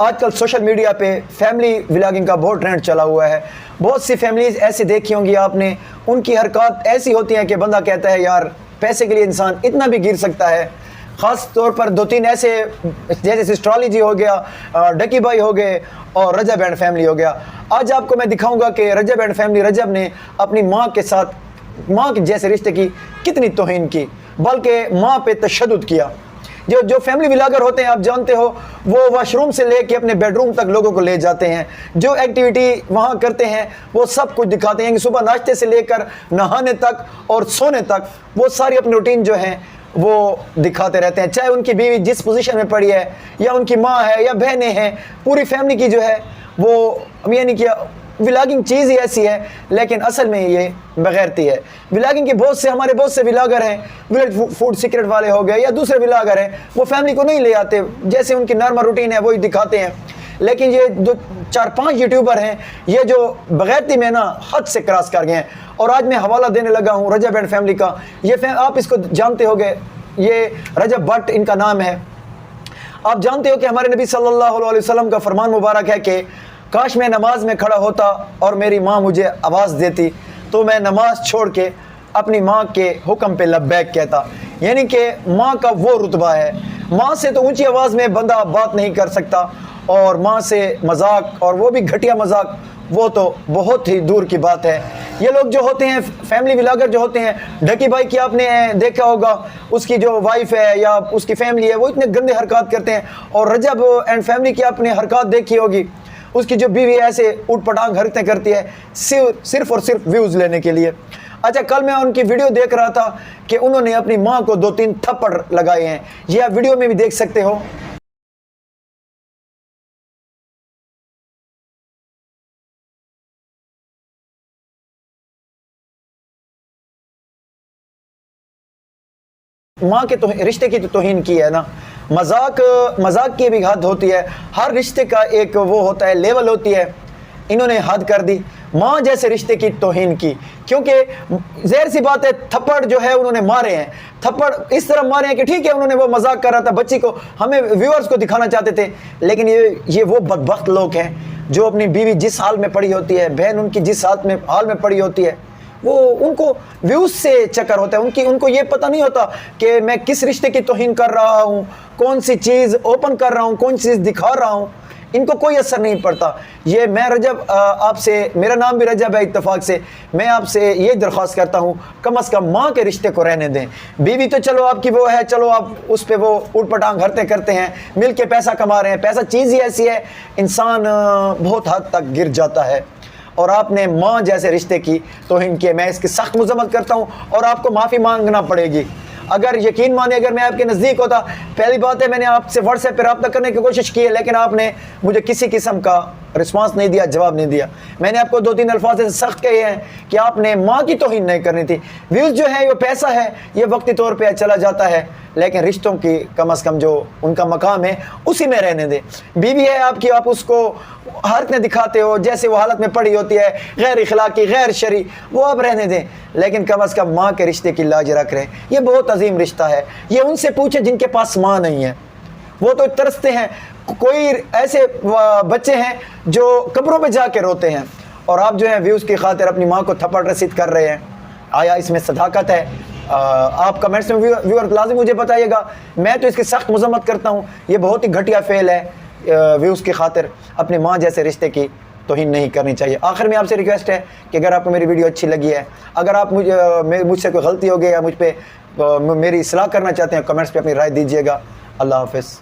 आजकल social media पे family vlogging का बहुत ट्रेंड चला हुआ है। बहुत सी फैमिलीज ऐसी देखी होंगी आपने, उनकी हरकत ऐसी होती है कि बंदा कहता है यार पैसे के लिए इंसान इतना भी गिर सकता है। ख़ास तौर पर 2-3 ऐसे जैसे एस्ट्रोलॉजी हो गया, डकी भाई हो गए और रजब एंड फैमिली हो गया। आज आपको मैं दिखाऊंगा कि रजब एंड फैमिली, रजब ने अपनी माँ के साथ माँ के जैसे रिश्ते की कितनी तौहीन की, बल्कि माँ पे तशद्दुद किया। जो फैमिली व्लॉगर होते हैं आप जानते हो, वो वॉशरूम से लेके अपने बेडरूम तक लोगों को ले जाते हैं। जो एक्टिविटी वहाँ करते हैं वो सब कुछ दिखाते हैं कि सुबह नाश्ते से लेकर नहाने तक और सोने तक वो सारी अपनी रूटीन जो है वो दिखाते रहते हैं। चाहे उनकी बीवी जिस पोजीशन में पड़ी है या उनकी माँ है या बहनें हैं, पूरी फैमिली की जो है वो यानी कि व्लॉगिंग चीज़ ही ऐसी है, लेकिन असल में ये बगैरती है। व्लॉगिंग के हमारे बहुत से व्लॉगर हैं, विलेज फूड सीक्रेट वाले हो गए या दूसरे व्लॉगर हैं, वो फैमिली को नहीं ले आते, जैसे उनकी नॉर्मल रूटीन है वही दिखाते हैं। लेकिन ये जो 4-5 यूट्यूबर हैं, ये जो बगैरती में ना हद से क्रॉस कर गए हैं। और आज मैं हवाला देने लगा हूँ रजब एंड फैमिली का। ये आप इसको जानते होंगे, ये रजब भट्ट इनका नाम है। आप जानते हो कि हमारे नबी सल्लल्लाहु अलैहि वसल्लम का फरमान मुबारक है कि काश मैं नमाज में खड़ा होता और मेरी माँ मुझे आवाज़ देती तो मैं नमाज छोड़ के अपनी माँ के हुक्म पे लब्बैक कहता। यानी कि माँ का वो रुतबा है, माँ से तो ऊंची आवाज़ में बंदा बात नहीं कर सकता, और माँ से मजाक, और वो भी घटिया मजाक, वो तो बहुत ही दूर की बात है। ये लोग जो होते हैं फैमिली व्लॉगर जो होते हैं, ढकी भाई की आपने देखा होगा, उसकी जो वाइफ है या उसकी फैमिली है वो इतने गंदे हरकत करते हैं। और रजब एंड फैमिली की आपने हरकत देखी होगी, उसकी जो बीवी ऐसे उठ पटांग हरकतें करती है सिर्फ और सिर्फ व्यूज़ लेने के लिए। अच्छा, कल मैं उनकी वीडियो देख रहा था कि उन्होंने अपनी माँ को 2-3 थप्पड़ लगाए हैं। ये आप वीडियो में भी देख सकते हो। माँ के रिश्ते की तो तौहीन की है ना। मजाक की भी हद होती है, हर रिश्ते का एक वो होता है, लेवल होती है। इन्होंने हद कर दी, माँ जैसे रिश्ते की तौहीन की। क्योंकि ज़ाहिर सी बात है, थप्पड़ जो है उन्होंने मारे हैं, थप्पड़ इस तरह मारे हैं कि ठीक है उन्होंने वो मजाक कर रहा था, बच्ची को, हमें व्यूअर्स को दिखाना चाहते थे। लेकिन ये वो बदबख्त लोग हैं जो अपनी बीवी जिस हाल में पड़ी होती है, बहन उनकी जिस हाल में पड़ी होती है, वो उनको व्यूज़ से चक्कर होता है। उनको ये पता नहीं होता कि मैं किस रिश्ते की तौहीन कर रहा हूँ, कौन सी चीज़ ओपन कर रहा हूँ, कौन सी चीज़ दिखा रहा हूँ, इनको कोई असर नहीं पड़ता। ये मैं रजब आपसे, मेरा नाम भी रजब है इत्तेफाक से, मैं आपसे ये दरख्वास्त करता हूँ कम अज़ कम माँ के रिश्ते को रहने दें। बीवी तो चलो आपकी वो है, चलो आप उस पर वो उठ पटांग करते हैं, मिल के पैसा कमा रहे हैं। पैसा चीज़ ही ऐसी है, इंसान बहुत हद तक गिर जाता है। और आपने माँ जैसे रिश्ते की तौहीन की, मैं इसकी सख्त मजम्मत करता हूँ और आपको माफ़ी मांगना पड़ेगी। अगर यकीन माने, अगर मैं आपके नज़दीक होता, पहली बात है मैंने आपसे व्हाट्सएप पर रब्ता करने की कोशिश की है, लेकिन आपने मुझे किसी किस्म का रिस्पांस नहीं दिया, जवाब नहीं दिया। मैंने आपको 2-3 अल्फाज ऐसे सख्त कहे हैं कि आपने माँ की तौहीन नहीं करनी थी। व्यूज़ जो है, वो पैसा है, ये वक्ती तौर पर चला जाता है, लेकिन रिश्तों की कम अज़ कम जो उनका मकाम है उसी में रहने दें। बीवी है आपकी, आप उसको हरकतें दिखाते हो जैसे वो हालत में पड़ी होती है, गैर इखलाकी, गैर शरी, वो आप रहने दें, लेकिन कम अज़ कम माँ के रिश्ते की लाज रख रहे हैं। ये बहुत अजीम रिश्ता है। ये उनसे पूछे जिनके पास माँ नहीं है, वो तो तरसते हैं। कोई ऐसे बच्चे हैं जो कब्रों पे जाके रोते हैं, और आप जो है व्यूज़ की खातिर अपनी माँ को थप्पड़ रसीद कर रहे हैं। आया इसमें सदाकत है? आप कमेंट्स में व्यूअर लाजिम मुझे बताइएगा। मैं तो इसकी सख्त मजम्मत करता हूँ। ये बहुत ही घटिया फेल है, व्यूज़ की खातिर अपनी माँ जैसे रिश्ते की तौहीन नहीं करनी चाहिए। आखिर में आपसे रिक्वेस्ट है कि अगर आपको मेरी वीडियो अच्छी लगी है, अगर आप मुझसे कोई गलती हो गई या मुझ पर मेरी इस्लाह करना चाहते हैं, कमेंट्स पे अपनी राय दीजिएगा। अल्लाह हाफ़िज़।